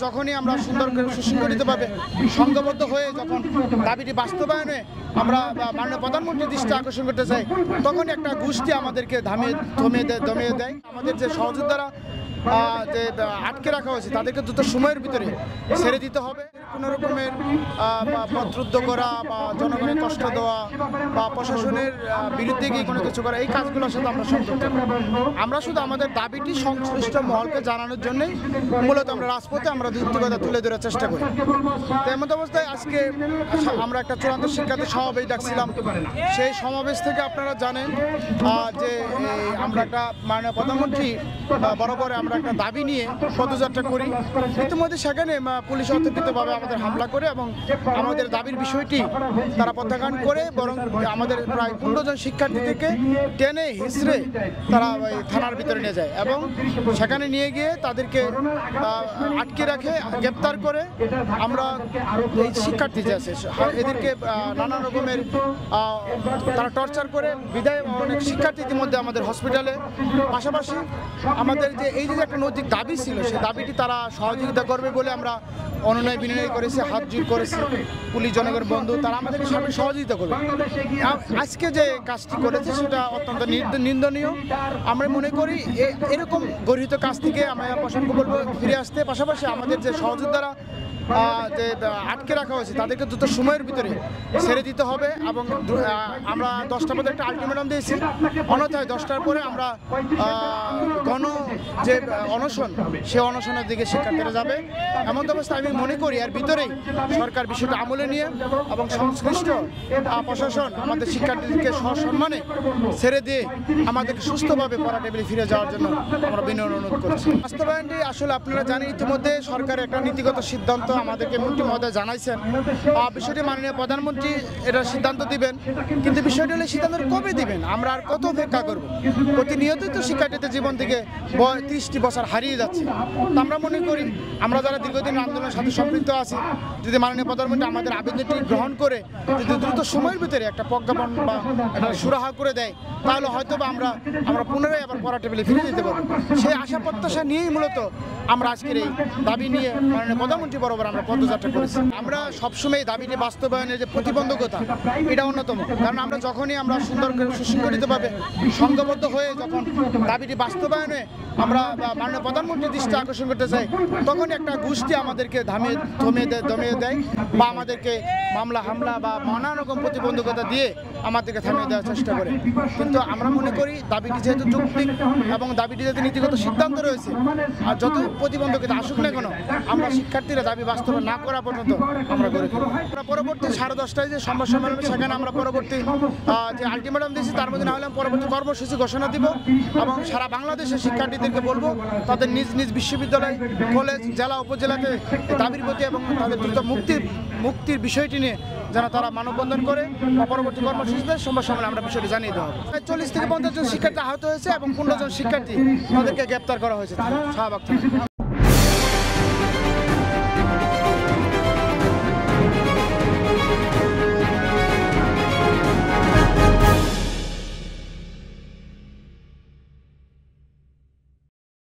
যখনই আমরা সুন্দর করে সুশৃঙ্খলিতভাবে সংঘবদ্ধ হয়ে যখন দাবিটি বাস্তবায়নে আমরা মাননীয় প্রধানমন্ত্রীর দৃষ্টি আকর্ষণ করতে চাই, তখনই একটা গোষ্ঠী আমাদেরকে দমিয়ে দেয়। আমাদের যে সহযোদ্ধারা যে আটকে রাখা হয়েছে তাদেরকে দ্রুত সময়ের ভিতরে ছেড়ে দিতে হবে। কোনো রকমের পথরুদ্ধ করা বা জনগণের কষ্ট দেওয়া বা প্রশাসনের বিরুদ্ধে গিয়ে কোনো কিছু করা, এই কাজগুলোর সাথে আমরা সম্পৃক্ত। আমরা শুধু আমাদের দাবিটি সংশ্লিষ্ট মহলকে জানানোর জন্যই মূলত আমরা রাজপথে আমরা যুক্তিকতা তুলে ধরার চেষ্টা করি। তো এমন অবস্থায় আজকে আমরা একটা চূড়ান্ত শিক্ষার্থী সমাবেশ ডাকছিলাম। সেই সমাবেশ থেকে আপনারা জানেন যে আমরা একটা মাননীয় প্রধানমন্ত্রী বরাবরে আমরা একটা দাবি নিয়ে পদযাত্রা করি। ইতিমধ্যে সেখানে পুলিশ অতর্কিতভাবে আমাদের হামলা করে এবং আমাদের দাবির বিষয়টি তারা প্রত্যাখ্যান করে, বরং আমাদের প্রায় 15 জন শিক্ষার্থী থেকে টেনে হিঁচড়ে তারা থানার ভিতরে নিয়ে যায় এবং সেখানে নিয়ে গিয়ে তাদেরকে আটকে রাখে, গ্রেপ্তার করে। আমরা এই শিক্ষার্থী যে আছে এদেরকে নানা রকমের তারা টর্চার করে বিদায়। অনেক শিক্ষার্থী ইতিমধ্যে আমাদের হসপিটালে। পাশাপাশি আমাদের যে এই যে একটা নৈতিক দাবি ছিল, সেই দাবিটি তারা সহযোগিতা করবে বলে আমরা অনুনয় বিনয় করেছি, হাত জোড় করেছি। পুলিশ জনগণের বন্ধু তারা আমাদেরকে সামনে সহযোগিতা করবে। আজকে যে কাজটি করেছে সেটা অত্যন্ত নিন্দনীয়। আমরা মনে করি এরকম গর্হিত কাজ থেকে আমরা প্রসঙ্গ বলবো ফিরে আসতে। পাশাপাশি আমাদের যে সহযোদ্ধারা যে আটকে রাখা হয়েছে তাদেরকে দ্রুত সময়ের ভিতরে ছেড়ে দিতে হবে এবং আমরা 10টার মধ্যে একটা আলটিমেটাম দিয়েছি। অন্যথায় 10টার পরে আমরা গণ যে অনশন, সে অনশনের দিকে শিক্ষার্থীরা যাবে। এমন অবস্থায় আমি মনে করি এর ভিতরেই সরকার বিষয়টা আমলে নিয়ে এবং সংশ্লিষ্ট প্রশাসন আমাদের শিক্ষার্থীদেরকে সসম্মানে ছেড়ে দিয়ে আমাদেরকে সুস্থভাবে পড়া টেবিলে ফিরে যাওয়ার জন্য আমরা বিনয় অনুরোধ করছি। বাস্তবায়নটি আসলে আপনারা জানেন, ইতিমধ্যে সরকার একটা নীতিগত সিদ্ধান্ত আমাদেরকে মন্ত্রী মহোদয় জানাইছেন। বিষয়টি মাননীয় প্রধানমন্ত্রী এটা সিদ্ধান্ত দিবেন, কিন্তু বিষয়টি হলে সিদ্ধান্ত কবে দিবেন, আমরা আর কত অপেক্ষা করব? প্রতিনিয়তই তো শিক্ষার্থীদের জীবন থেকে 30টি বছর হারিয়ে যাচ্ছে। তো আমরা মনে করি আমরা যারা দীর্ঘদিন আন্দোলনের সাথে সম্পৃক্ত আছি, যদি মাননীয় প্রধানমন্ত্রী আমাদের আবেদনটি গ্রহণ করে যদি দ্রুত সময়ের ভিতরে একটা প্রজ্ঞাপন বা একটা সুরাহা করে দেয়, তাহলে হয়তো বা আমরা পুনরায় আবার পড়া টেবিলে ফিরে যেতে পারবো। সেই আশা প্রত্যাশা নিয়েই মূলত আমরা আজকের এই দাবি নিয়ে মাননীয় প্রধানমন্ত্রী বরাবর আমরা পদযাত্রা করেছি। আমরা সবসময় দাবিটি বাস্তবায়নের যে প্রতিবন্ধকতা, এটা অন্যতম। কারণ আমরা যখনই আমরা সুন্দর করে সুশৃঙ্খলিতভাবে সংঘবদ্ধ হয়ে যখন দাবিটি বাস্তবায়নে আমরা মাননীয় প্রধানমন্ত্রীর দৃষ্টি আকর্ষণ করতে চাই, তখনই একটা গোষ্ঠী আমাদেরকে দমিয়ে দেয় বা আমাদেরকে মামলা হামলা বা নানা রকম প্রতিবন্ধকতা দিয়ে আমাদেরকে থামিয়ে দেওয়ার চেষ্টা করে। কিন্তু আমরা মনে করি দাবিটি যেহেতু যৌক্তিক এবং দাবিটি যেহেতু নীতিগত সিদ্ধান্ত রয়েছে, আর যত প্রতিবন্ধকতা আসুক না কেন, আমরা শিক্ষার্থীরা দাবি বাস্তবায়ন না করা পর্যন্ত আমরা করে থাকি। আমরা পরবর্তী 10:30টায় যে সংবাদ সম্মেলন, সেখানে আমরা পরবর্তী যে আলটিমেটাম দিয়েছি তার মধ্যে না হলে পরবর্তী কর্মসূচি ঘোষণা দিব এবং সারা বাংলাদেশের শিক্ষার্থীদেরকে বলবো তাদের নিজ নিজ বিশ্ববিদ্যালয়, কলেজ, জেলা, উপজেলাতে দাবির প্রতি এবং তাদের দ্রুত মুক্তির বিষয়টি নিয়ে যেন তারা মানববন্ধন করে পরবর্তী কর্মসূচিতে সংবাদ সম্মেলনে আমরা বিষয়টি জানিয়ে দেওয়া হবে। 40 থেকে 50 জন শিক্ষার্থী আহত হয়েছে এবং 15 জন শিক্ষার্থী তাদেরকে গ্রেপ্তার করা হয়েছে শাহবাগ থানায়।